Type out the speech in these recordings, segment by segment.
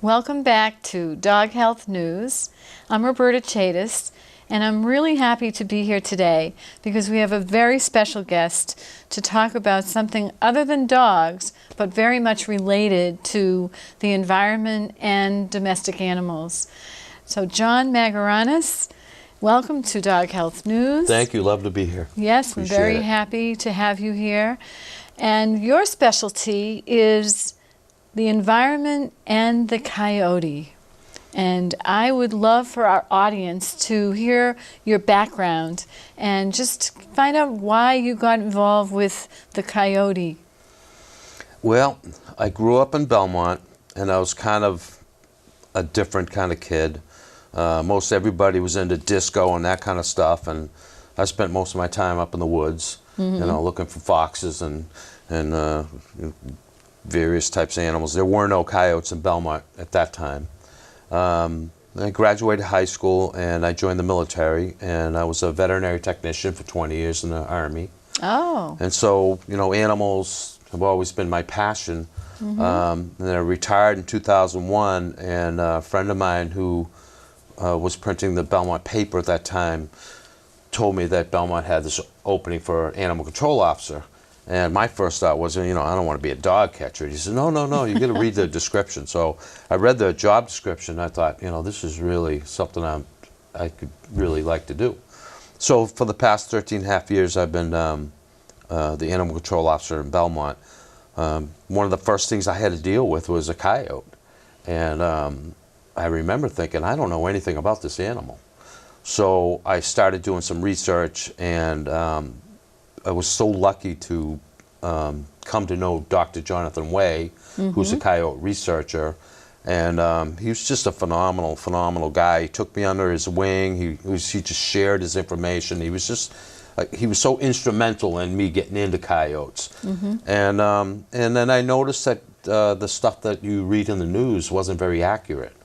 Welcome back to Dog Health News. I'm Roberta Chadis, and I'm really happy to be here today because we have a very special guest to talk about something other than dogs, but very much related to the environment and domestic animals. So John Maguranis, welcome to Dog Health News. Thank you. Love to be here. Yes, I'm very happy to have you here. And your specialty is the environment and the coyote. And I would love for our audience to hear your background and just find out why you got involved with the coyote. Well, I grew up in Belmont, and I was kind of a different kind of kid. Most everybody was into disco and that kind of stuff, and I spent most of my time up in the woods, looking for foxes and various types of animals. There were no coyotes in Belmont at that time. I graduated high school and I joined the military, and I was a veterinary technician for 20 years in the Army. Oh. And so, animals have always been my passion. And then I retired in 2001, and a friend of mine who was printing the Belmont paper at that time told me that Belmont had this opening for an animal control officer. And my first thought was, I don't want to be a dog catcher. He said, no, you got to read the description. So I read the job description. I thought, this is really something I could really like to do. So for the past 13 and a half years, I've been the animal control officer in Belmont. One of the first things I had to deal with was a coyote. And I remember thinking, I don't know anything about this animal. So I started doing some research, and I was so lucky to come to know Dr. Jonathan Way, who's a coyote researcher, and he was just a phenomenal guy. He took me under his wing. He just shared his information. He was just he was so instrumental in me getting into coyotes. And then I noticed that the stuff that you read in the news wasn't very accurate.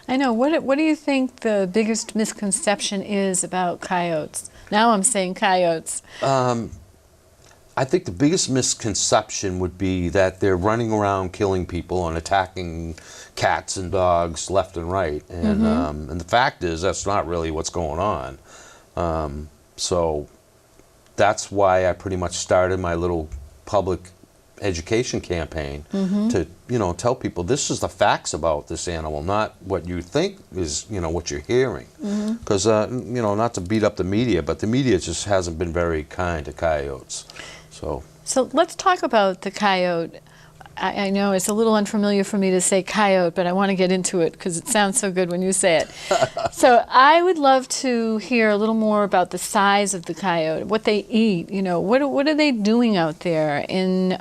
I know. What do you think the biggest misconception is about coyotes? Now I'm saying coyotes. I think the biggest misconception would be that they're running around killing people and attacking cats and dogs left and right. And the fact is, that's not really what's going on. So that's why I pretty much started my little public education campaign to tell people this is the facts about this animal, not what you think is what you're hearing. Because not to beat up the media, but the media just hasn't been very kind to coyotes. So let's talk about the coyote. I know it's a little unfamiliar for me to say coyote, but I want to get into it because it sounds so good when you say it. So I would love to hear a little more about the size of the coyote, what they eat. What are they doing out there in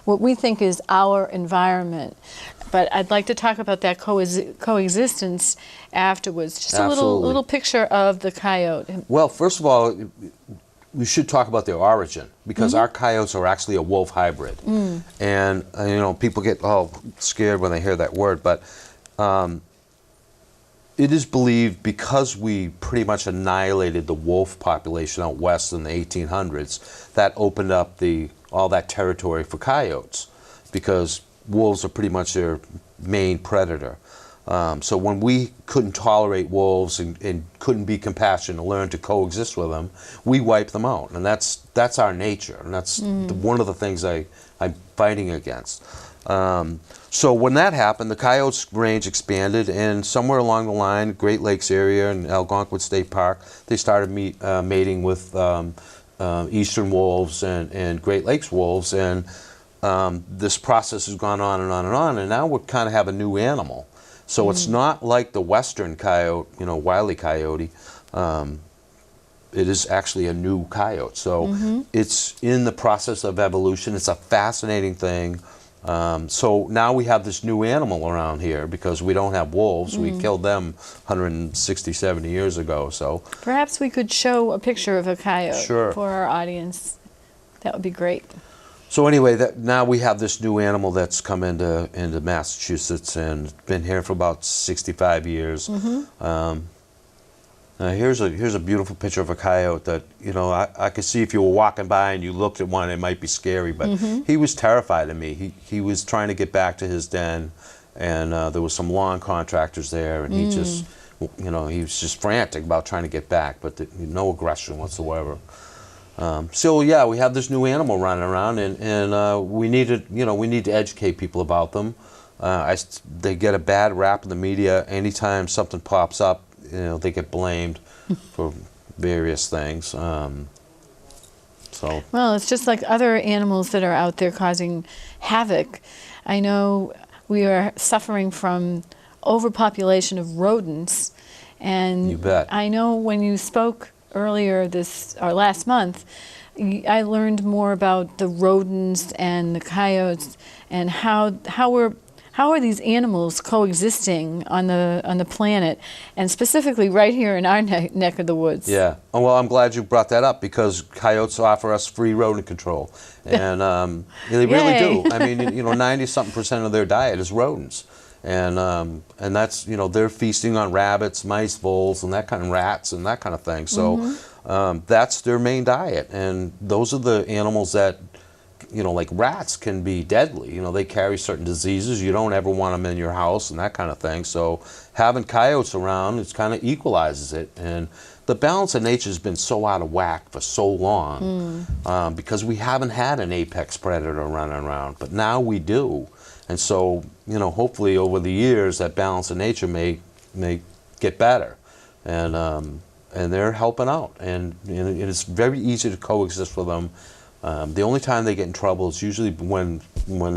what we think is our environment. But I'd like to talk about that coexistence afterwards. Just a little picture of the coyote. Well, first of all, we should talk about their origin, because our coyotes are actually a wolf hybrid. And people get all scared when they hear that word, but it is believed, because we pretty much annihilated the wolf population out west in the 1800s, that opened up all that territory for coyotes, because wolves are pretty much their main predator. So when we couldn't tolerate wolves and couldn't be compassionate and learn to coexist with them, we wiped them out. And that's our nature. And that's one of the things I'm fighting against. So when that happened, the coyotes range expanded, and somewhere along the line, Great Lakes area and Algonquin State Park, they started mating with eastern wolves and Great Lakes wolves. And this process has gone on and on and on, and now we kind of have a new animal. So it's not like the western coyote, Wile E. Coyote. It is actually a new coyote. So it's in the process of evolution. It's a fascinating thing. So now we have this new animal around here because we don't have wolves. We killed them 160, 70 years ago. So perhaps we could show a picture of a coyote for our audience. That would be great. So anyway, now we have this new animal that's come into Massachusetts and been here for about 65 years. Here's a beautiful picture of a coyote that I could see if you were walking by and you looked at one, it might be scary, but he was terrified of me. He was trying to get back to his den, and there was some lawn contractors there, and he just, you know, he was just frantic about trying to get back, but no aggression whatsoever. So yeah, we have this new animal running around, and we need to, you know, we need to educate people about them. They get a bad rap in the media. Anytime something pops up, you know, they get blamed for various things. So. Well, it's just like other animals that are out there causing havoc. I know we are suffering from overpopulation of rodents, and You bet. I know when you spoke earlier or last month, I learned more about the rodents and the coyotes and how are these animals coexisting on the planet, and specifically right here in our neck of the woods. Yeah. Oh, well, I'm glad you brought that up, because coyotes offer us free rodent control, and they really do. I mean, you know, 90-something% of their diet is rodents, and that's, you know, they're feasting on rabbits, mice, voles, and that kind of rats and that kind of thing. So that's their main diet, and those are the animals that, you know, like rats can be deadly. You know, they carry certain diseases. You don't ever want them in your house and that kind of thing. So having coyotes around, it kind of equalizes it. And the balance of nature has been so out of whack for so long because we haven't had an apex predator running around, but now we do. And so, you know, hopefully over the years that balance of nature may get better. And they're helping out. And it's very easy to coexist with them. The only time they get in trouble is usually when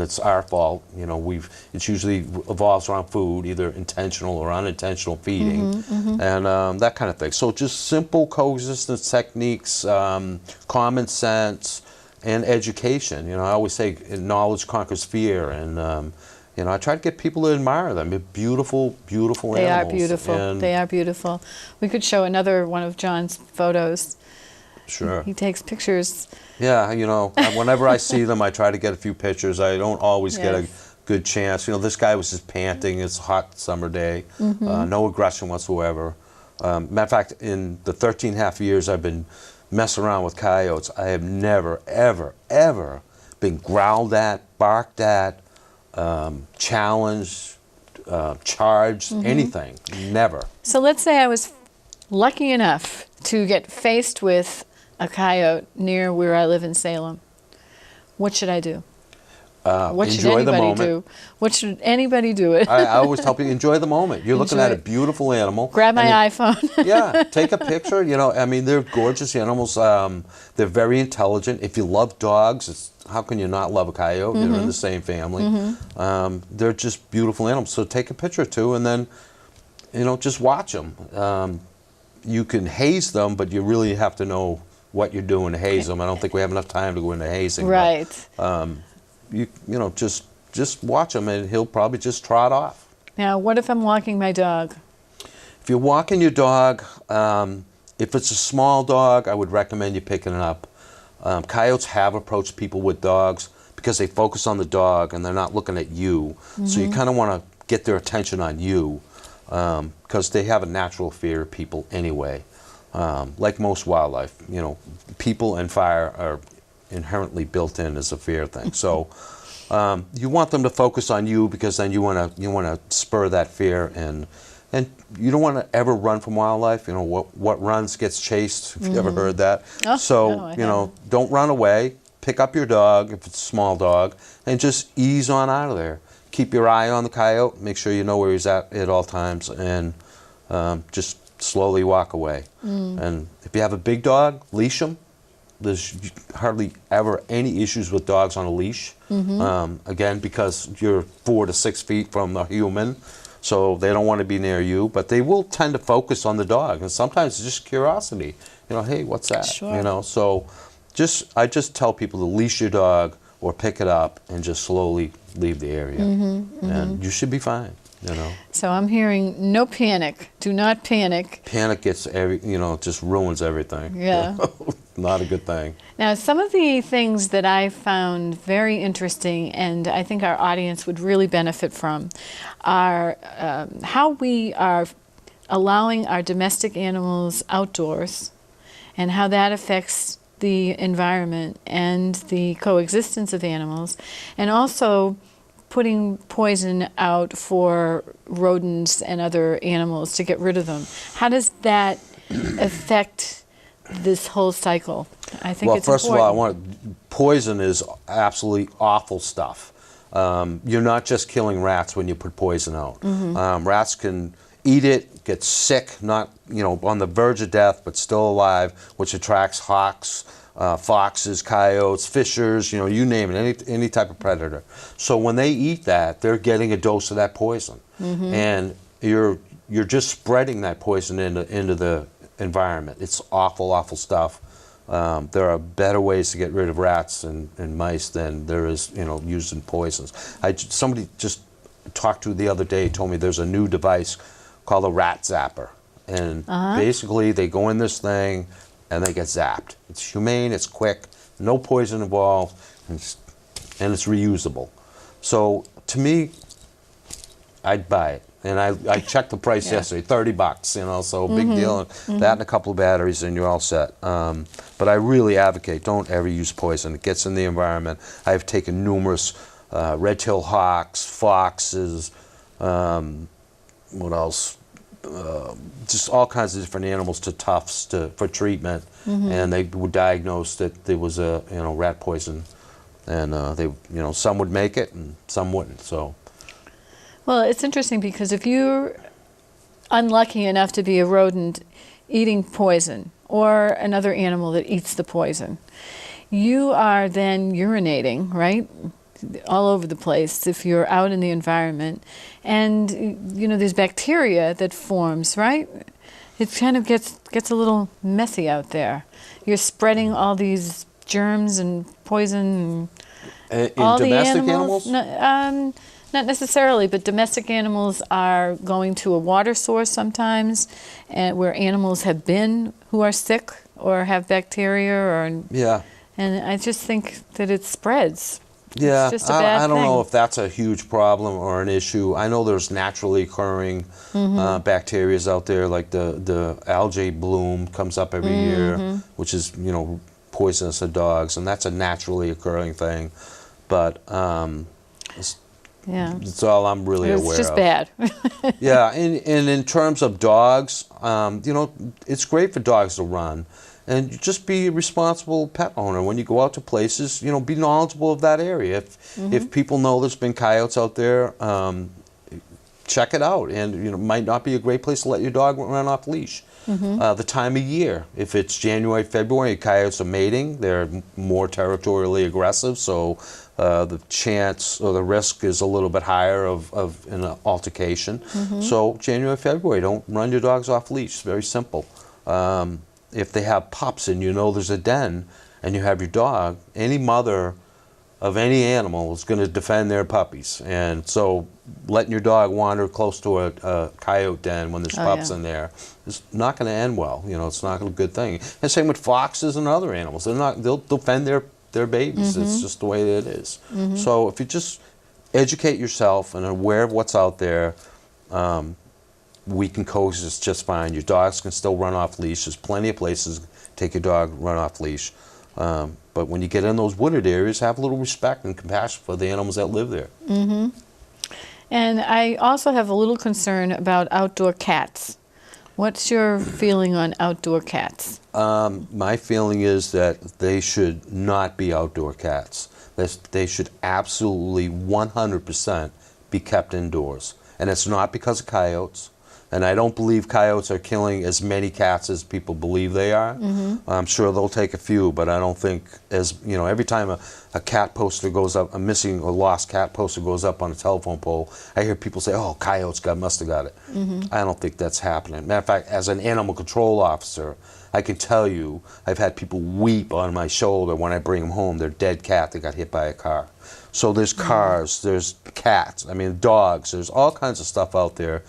it's our fault. You know, it's usually evolves around food, either intentional or unintentional feeding, and that kind of thing. So just simple coexistence techniques, common sense, and education. You know, I always say knowledge conquers fear, and you know, I try to get people to admire them. They're beautiful, beautiful They animals. are beautiful. And they are beautiful. We could show another one of John's photos. Sure. He takes pictures. Yeah, you know, whenever I see them, I try to get a few pictures. I don't always get a good chance. You know, this guy was just panting. It's a hot summer day. No aggression whatsoever. Matter of fact, in the 13.5 years I've been messing around with coyotes, I have never, ever, ever been growled at, barked at, challenged, charged, anything. Never. So let's say I was lucky enough to get faced with a coyote near where I live in Salem. What should I do? What should Enjoy the anybody moment. do? What should anybody do? I always tell people, enjoy the moment. You're looking at a beautiful animal. Grab my iPhone. Yeah, take a picture. You know, I mean, they're gorgeous animals. They're very intelligent. If you love dogs, how can you not love a coyote? They're in the same family. They're just beautiful animals. So take a picture or two, and then, you know, just watch them. You can haze them, but you really have to know what you're doing to haze them. I don't think we have enough time to go into hazing. Right. But, you know, just watch him, and he'll probably just trot off. Now, what if I'm walking my dog? If you're walking your dog, if it's a small dog, I would recommend you picking it up. Coyotes have approached people with dogs because they focus on the dog and they're not looking at you. So you kind of want to get their attention on you because they have a natural fear of people anyway. Like most wildlife, you know, people and fire are inherently built in as a fear thing. So you want them to focus on you because then you want to spur that fear, and you don't want to ever run from wildlife. You know, what runs gets chased. If you ever heard that. Oh, So no, you know, don't run away. Pick up your dog if it's a small dog, and just ease on out of there. Keep your eye on the coyote. Make sure you know where he's at all times, and just slowly walk away. And if you have a big dog, leash him. There's hardly ever any issues with dogs on a leash. Again, because you're 4 to 6 feet from a human, so they don't want to be near you. But they will tend to focus on the dog, and sometimes it's just curiosity. You know, hey, what's that? Sure. You know, so I just tell people to leash your dog or pick it up and just slowly leave the area, and you should be fine. You know. So I'm hearing no panic. Do not panic. Panic gets just ruins everything. Yeah. Not a good thing. Now, some of the things that I found very interesting, and I think our audience would really benefit from, are how we are allowing our domestic animals outdoors, and how that affects the environment and the coexistence of animals, and also putting poison out for rodents and other animals to get rid of them. How does that affect this whole cycle? I think Well, it's first important. of all, poison is absolutely awful stuff. You're not just killing rats when you put poison out. Rats can eat it, get sick, not on the verge of death, but still alive, which attracts hawks, foxes, coyotes, fishers, you name it, any type of predator. So when they eat that, they're getting a dose of that poison, and you're just spreading that poison into the environment. It's awful, awful stuff. There are better ways to get rid of rats and mice than there is, using poisons. Somebody just talked to the other day told me there's a new device called a rat zapper, and basically they go in this thing and they get zapped. It's humane, it's quick, no poison involved, and it's reusable. So to me, I'd buy it. And I checked the price yesterday, $30, so big deal. That and a couple of batteries and you're all set. But I really advocate, don't ever use poison. It gets in the environment. I've taken numerous red-tailed hawks, foxes, what else? Just all kinds of different animals to tufts for treatment. And they were diagnosed that there was a rat poison. And they some would make it and some wouldn't. So. Well, it's interesting because if you're unlucky enough to be a rodent eating poison or another animal that eats the poison, you are then urinating, right, all over the place if you're out in the environment. And, there's bacteria that forms, right? It kind of gets a little messy out there. You're spreading all these germs and poison. In all domestic the animals? Not necessarily, but domestic animals are going to a water source sometimes, and where animals have been who are sick or have bacteria, and I just think that it spreads. Yeah, it's just a bad I don't know thing. if that's a huge problem or an issue. I know there's naturally occurring bacteria out there, like the algae bloom comes up every year, which is poisonous to dogs, and that's a naturally occurring thing. But that's all I'm really aware of. It's just bad. Yeah, and in terms of dogs, it's great for dogs to run. And just be a responsible pet owner. When you go out to places, be knowledgeable of that area. If people know there's been coyotes out there, check it out. And, it might not be a great place to let your dog run off leash. The time of year, if it's January, February, coyotes are mating, they're more territorially aggressive, so the chance or the risk is a little bit higher of an altercation. So January, February, don't run your dogs off leash. It's very simple. If they have pups and there's a den and you have your dog, any mother of any animal is going to defend their puppies. And so letting your dog wander close to a coyote den when there's pups in there is not going to end well. It's not a good thing. And same with foxes and other animals. They'll defend their babies. It's just the way that it is. So if you just educate yourself and are aware of what's out there, we can coexist just fine. Your dogs can still run off leash. There's plenty of places to take your dog run off leash. But when you get in those wooded areas, have a little respect and compassion for the animals that live there. And I also have a little concern about outdoor cats. What's your feeling on outdoor cats? My feeling is that they should not be outdoor cats. They should absolutely 100% be kept indoors. And it's not because of coyotes. And I don't believe coyotes are killing as many cats as people believe they are. I'm sure they'll take a few, but I don't think every time a cat poster goes up, a missing or lost cat poster goes up on a telephone pole, I hear people say, oh, coyotes must have got it. I don't think that's happening. Matter of fact, as an animal control officer, I can tell you, I've had people weep on my shoulder when I bring them home, their dead cat that got hit by a car. So there's cars, there's cats, dogs, there's all kinds of stuff out there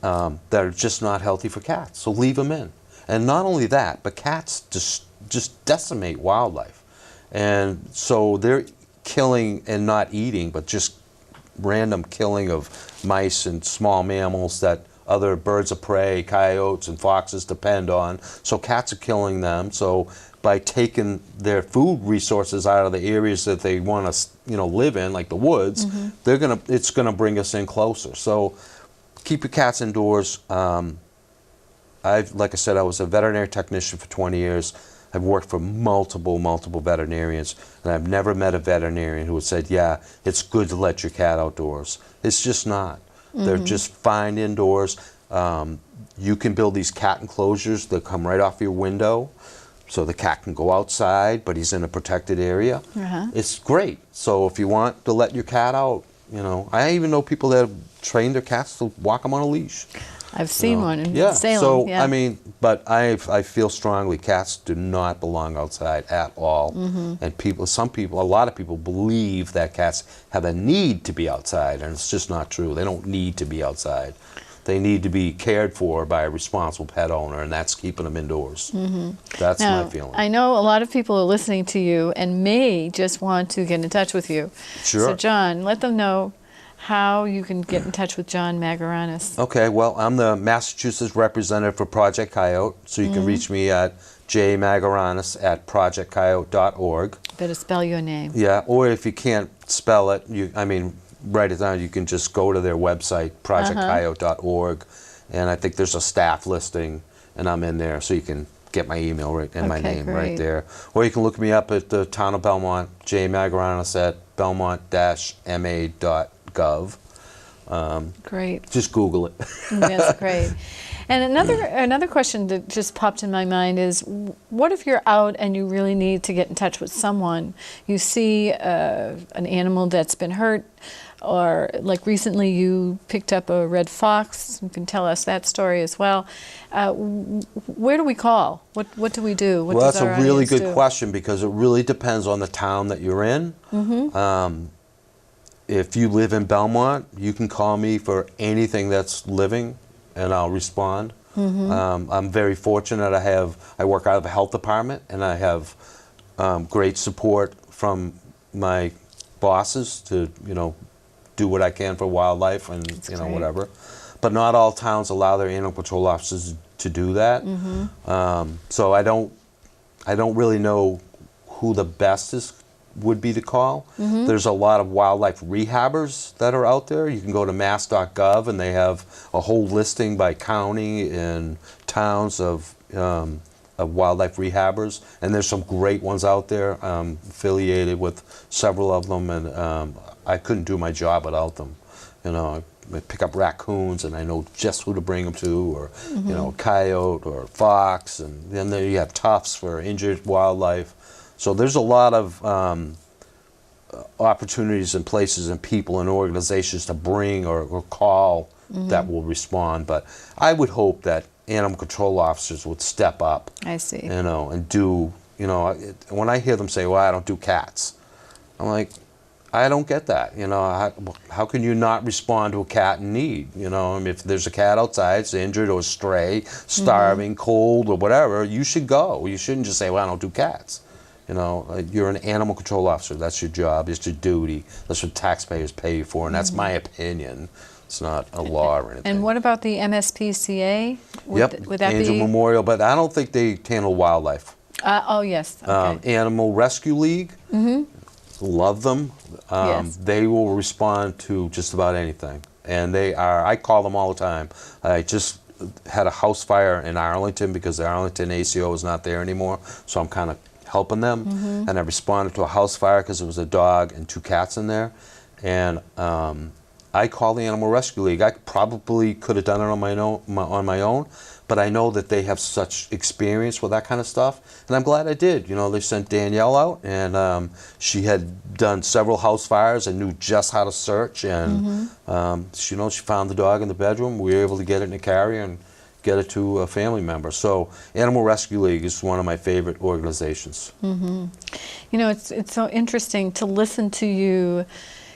that are just not healthy for cats. So leave them in. And not only that, but cats just decimate wildlife. And so they're killing and not eating, but just random killing of mice and small mammals that other birds of prey, coyotes and foxes depend on. So cats are killing them. So by taking their food resources out of the areas that they want to, live in, like the woods, it's gonna bring us in closer. So keep your cats indoors. Like I said, I was a veterinary technician for 20 years. I've worked for multiple veterinarians, and I've never met a veterinarian who had said, yeah, it's good to let your cat outdoors. It's just not. They're just fine indoors. You can build these cat enclosures that come right off your window, so the cat can go outside, but he's in a protected area. It's great. So if you want to let your cat out, I even know people that have trained their cats to walk them on a leash. I've seen one in Yeah. Salem. So yeah. I mean, but I feel strongly cats do not belong outside at all. And a lot of people believe that cats have a need to be outside, and it's just not true. They don't need to be outside. They need to be cared for by a responsible pet owner, and that's keeping them indoors. That's Now, my feeling. I know a lot of people are listening to you and may just want to get in touch with you. Sure. So John, let them know how you can get in touch with John Maguranis. Okay, well, I'm the Massachusetts representative for Project Coyote, so you can reach me at jmaguranis@projectcoyote.org. Better spell your name. Yeah, or if you can't spell it, write it down. You can just go to their website, projectcoyote.org, and I think there's a staff listing, and I'm in there, so you can get my email and my name right there. Or you can look me up at the town of Belmont, jmaguranis at belmont-ma.gov. Great. Just Google it. That's great. And another question that just popped in my mind is, what if you're out and you really need to get in touch with someone? You see an animal that's been hurt, or like recently you picked up a red fox. You can tell us that story as well. Where do we call? What do we do? What Well, does that's our a really audience good do? question, because it really depends on the town that you're in. If you live in Belmont, you can call me for anything that's living, and I'll respond. I'm very fortunate. I work out of the health department, and I have great support from my bosses to do what I can for wildlife and whatever. But not all towns allow their animal control officers to do that. So I don't really know who the best would be to call. There's a lot of wildlife rehabbers that are out there. You can go to mass.gov, and they have a whole listing by county and towns of wildlife rehabbers, and there's some great ones out there. I'm affiliated with several of them, and I couldn't do my job without them. I pick up raccoons, and I know just who to bring them to, or coyote or fox, and then there you have tufts for injured wildlife. So there's a lot of opportunities and places and people and organizations to bring or call that will respond. But I would hope that animal control officers would step up. I see. And do, when I hear them say, well, I don't do cats, I'm like, I don't get that. How can you not respond to a cat in need? If there's a cat outside, it's injured or stray, starving, cold, or whatever, you should go. You shouldn't just say, well, I don't do cats. You're an animal control officer. That's your job. It's your duty. That's what taxpayers pay you for, and that's my opinion. It's not a law or anything. And what about the MSPCA? Would that Angel be? Memorial, but I don't think they handle wildlife. Oh, yes. Okay. Animal Rescue League, love them. Yes. They will respond to just about anything, and I call them all the time. I just had a house fire in Arlington because the Arlington ACO is not there anymore, so I'm kind of helping them, and I responded to a house fire because there was a dog and 2 cats in there, and I call the Animal Rescue League. I probably could have done it on my own, but I know that they have such experience with that kind of stuff, and I'm glad I did. They sent Danielle out, and she had done several house fires and knew just how to search, and she found the dog in the bedroom. We were able to get it in a carrier and get it to a family member. So Animal Rescue League is one of my favorite organizations. It's so interesting to listen to you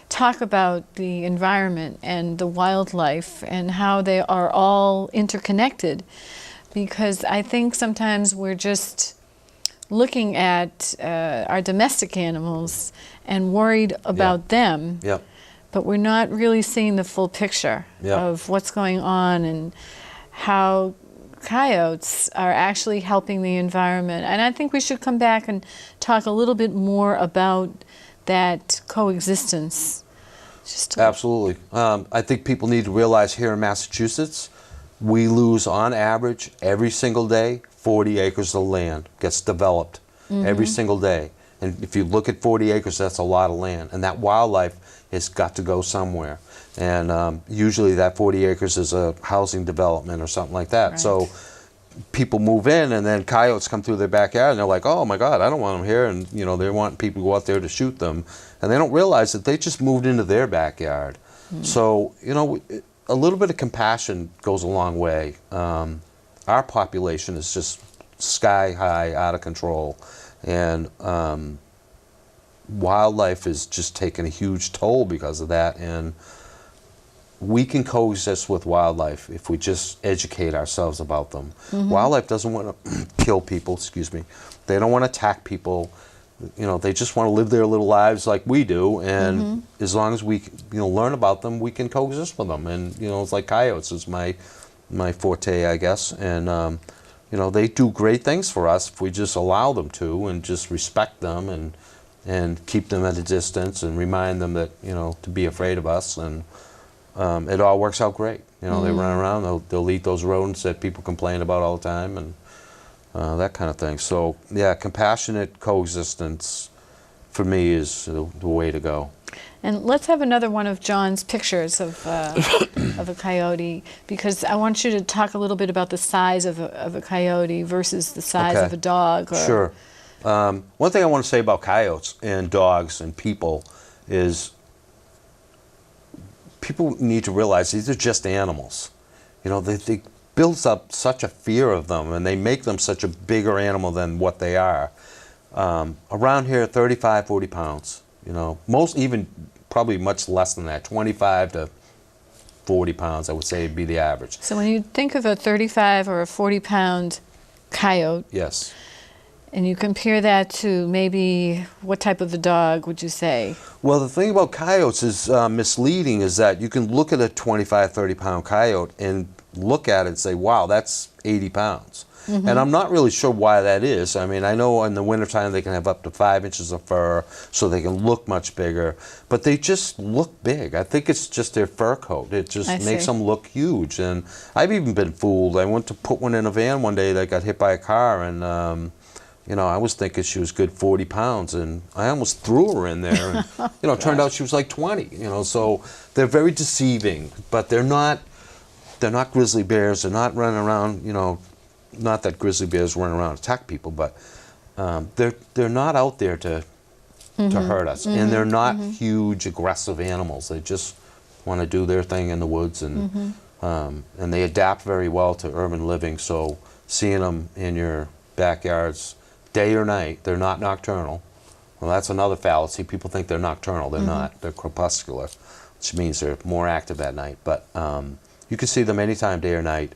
talk about the environment and the wildlife and how they are all interconnected, because I think sometimes we're just looking at our domestic animals and worried about them, but we're not really seeing the full picture of what's going on and how coyotes are actually helping the environment. And I think we should come back and talk a little bit more about that coexistence. Absolutely. I think people need to realize here in Massachusetts, we lose on average every single day 40 acres of land gets developed every single day. And if you look at 40 acres, that's a lot of land. And that wildlife has got to go somewhere. And usually that 40 acres is a housing development or something like that. Right. So people move in, and then coyotes come through their backyard, and they're like, oh my God, I don't want them here. And they want people to go out there to shoot them. And they don't realize that they just moved into their backyard. So, a little bit of compassion goes a long way. Our population is just sky high, out of control. And wildlife is just taking a huge toll because of that. And we can coexist with wildlife if we just educate ourselves about them. Wildlife doesn't want to kill people, excuse me. They don't want to attack people. They just want to live their little lives like we do. And as long as we learn about them, we can coexist with them. And it's like coyotes is my forte, I guess. And they do great things for us if we just allow them to, and just respect them and keep them at a distance and remind them that to be afraid of us. And it all works out great. They run around, they'll eat those rodents that people complain about all the time, and that kind of thing. So yeah, compassionate coexistence for me is the way to go. And let's have another one of John's pictures of of a coyote, because I want you to talk a little bit about the size of a coyote versus the size of a dog. Sure. One thing I want to say about coyotes and dogs and people is people need to realize these are just animals. They build up such a fear of them, and they make them such a bigger animal than what they are. Around here, 35, 40 pounds. Most even probably much less than that, 25 to 40 pounds, I would say would be the average. So when you think of a 35 or a 40-pound coyote, yes, and you compare that to maybe what type of a dog would you say? Well, the thing about coyotes is misleading, is that you can look at a 25, 30-pound coyote and look at it and say, wow, that's 80 pounds. And I'm not really sure why that is. I mean, I know in the wintertime they can have up to 5 inches of fur, so they can look much bigger, but they just look big. I think it's just their fur coat. It just makes them look huge. And I've even been fooled. I went to put one in a van one day that got hit by a car, and I was thinking she was good 40 pounds, and I almost threw her in there. And, it turned out she was like 20. So they're very deceiving, but they're not grizzly bears. They're not running around, not that grizzly bears run around and attack people, but they're not out there to hurt us, and they're not huge aggressive animals. They just want to do their thing in the woods, and they adapt very well to urban living. So seeing them in your backyards day or night, they're not nocturnal. Well, that's another fallacy. People think they're nocturnal. They're not. They're crepuscular, which means they're more active at night. But you can see them anytime, day or night.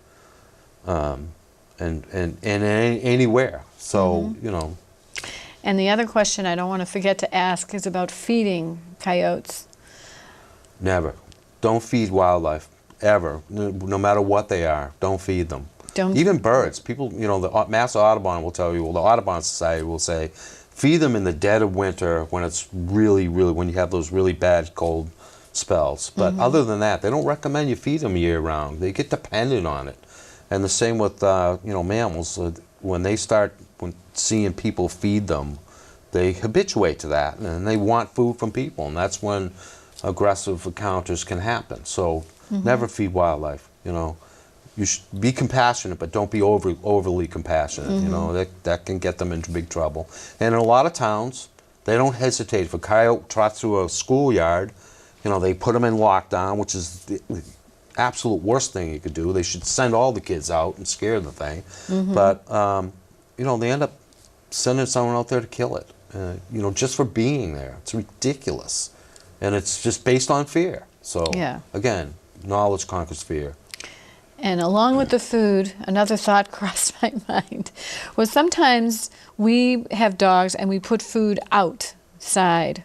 And anywhere. So, And the other question I don't want to forget to ask is about feeding coyotes. Never. Don't feed wildlife, ever. No matter what they are, don't feed them. Even birds. People, the Mass Audubon will tell you, well, the Audubon Society will say, feed them in the dead of winter when it's really, when you have those really bad cold spells. But other than that, they don't recommend you feed them year round. They get dependent on it. And the same with mammals. When they start seeing people feed them, they habituate to that, and they want food from people, and that's when aggressive encounters can happen. So never feed wildlife. You should be compassionate, but don't be overly compassionate. That can get them into big trouble. And in a lot of towns, they don't hesitate. If a coyote trots through a schoolyard, they put them in lockdown, which is the absolute worst thing you could do. They should send all the kids out and scare the thing. But they end up sending someone out there to kill it. Just for being there. It's ridiculous, and it's just based on fear. So again, knowledge conquers fear. And along with the food, another thought crossed my mind was sometimes we have dogs and we put food outside.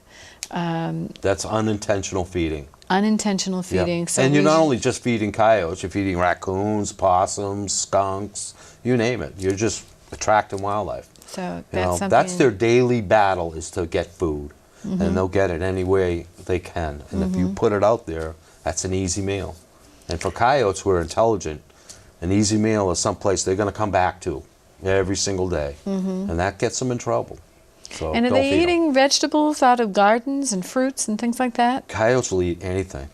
That's unintentional feeding. Unintentional Yep. feeding. So and you're we not only just feeding coyotes, you're feeding raccoons, possums, skunks, you name it. You're just attracting wildlife. So You that's know, something. that's their daily battle, is to get food. And they'll get it any way they can. And if you put it out there, that's an easy meal. And for coyotes who are intelligent, an easy meal is someplace they're going to come back to every single day. And that gets them in trouble. So And are don't they feed 'em. eating vegetables out of gardens and fruits and things like that? Coyotes will eat anything.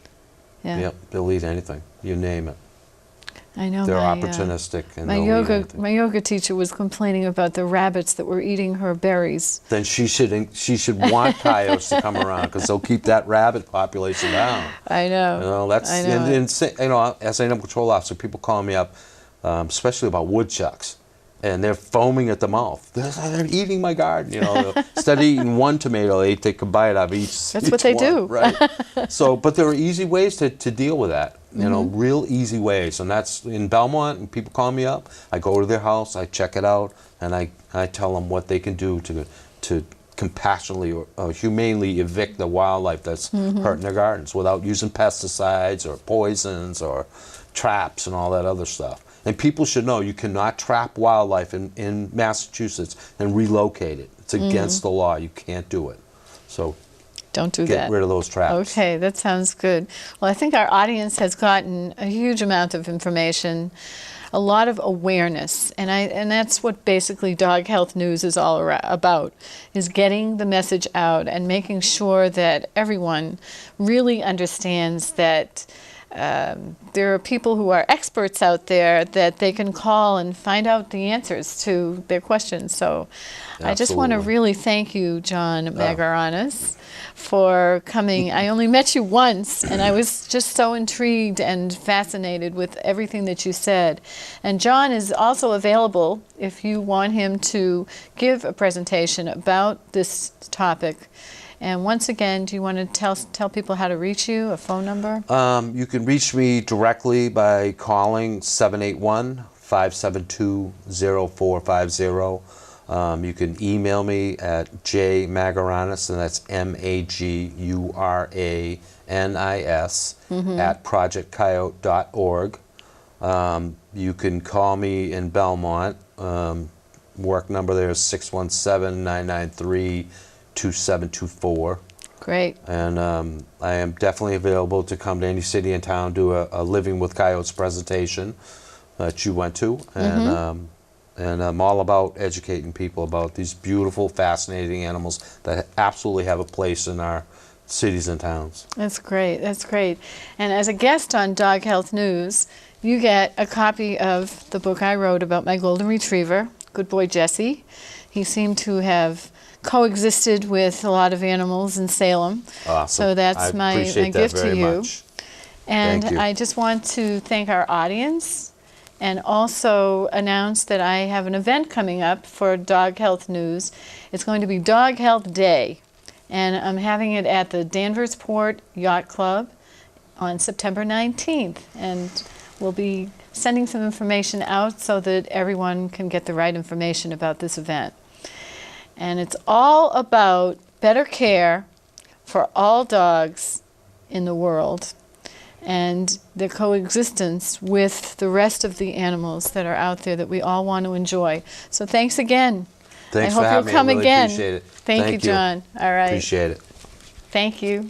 Yeah. Yep, they'll eat anything. You name it. I know They're my, opportunistic and my they'll eat yoga anything. my yoga teacher was complaining about the rabbits that were eating her berries. Then she should want coyotes to come around, because they'll keep that rabbit population down. I know. You know, that's I know it. you know, as an animal control officer, people call me up, especially about woodchucks, and they're foaming at the mouth. They're eating my garden. You know, instead of eating one tomato, they take a bite out of each. That's what they one, do. right? So, but there are easy ways to deal with that. You know, real easy ways, and that's in Belmont. And people call me up. I go to their house, I check it out, and I tell them what they can do to compassionately or humanely evict the wildlife that's hurting their gardens without using pesticides or poisons or traps and all that other stuff. And people should know you cannot trap wildlife in Massachusetts and relocate it. It's against the law. You can't do it. So Don't do get that. rid of those traps. Okay, that sounds good. Well, I think our audience has gotten a huge amount of information, a lot of awareness, and that's what basically Dog Health News is all about, is getting the message out and making sure that everyone really understands that there are people who are experts out there that they can call and find out the answers to their questions. So I just want to Absolutely. really thank you, John Maguranis, for coming. I only met you once, and I was just so intrigued and fascinated with everything that you said. And John is also available if you want him to give a presentation about this topic. And once again, do you want to tell people how to reach you, a phone number? You can reach me directly by calling 781-572-0450. You can email me at jmaguranis, and that's Maguranis at projectcoyote.org. You can call me in Belmont. Work number there is 617-993-2724. Great. And I am definitely available to come to any city and town, do a Living with Coyotes presentation that you went to. And I'm all about educating people about these beautiful, fascinating animals that absolutely have a place in our cities and towns. That's great. That's great. And as a guest on Dog Health News, you get a copy of the book I wrote about my golden retriever, Good Boy Jesse. He seemed to have coexisted with a lot of animals in Salem. Awesome. So that's I my appreciate that gift to very you. much. And Thank you. I just want to thank our audience and also announce that I have an event coming up for Dog Health News. It's going to be Dog Health Day, and I'm having it at the Danversport Yacht Club on September 19th. And we'll be sending some information out so that everyone can get the right information about this event. And it's all about better care for all dogs in the world and their coexistence with the rest of the animals that are out there that we all want to enjoy. So thanks again. Thanks I hope for having you'll come me. I really again. appreciate it. Thank you, John. All right. Appreciate it. Thank you.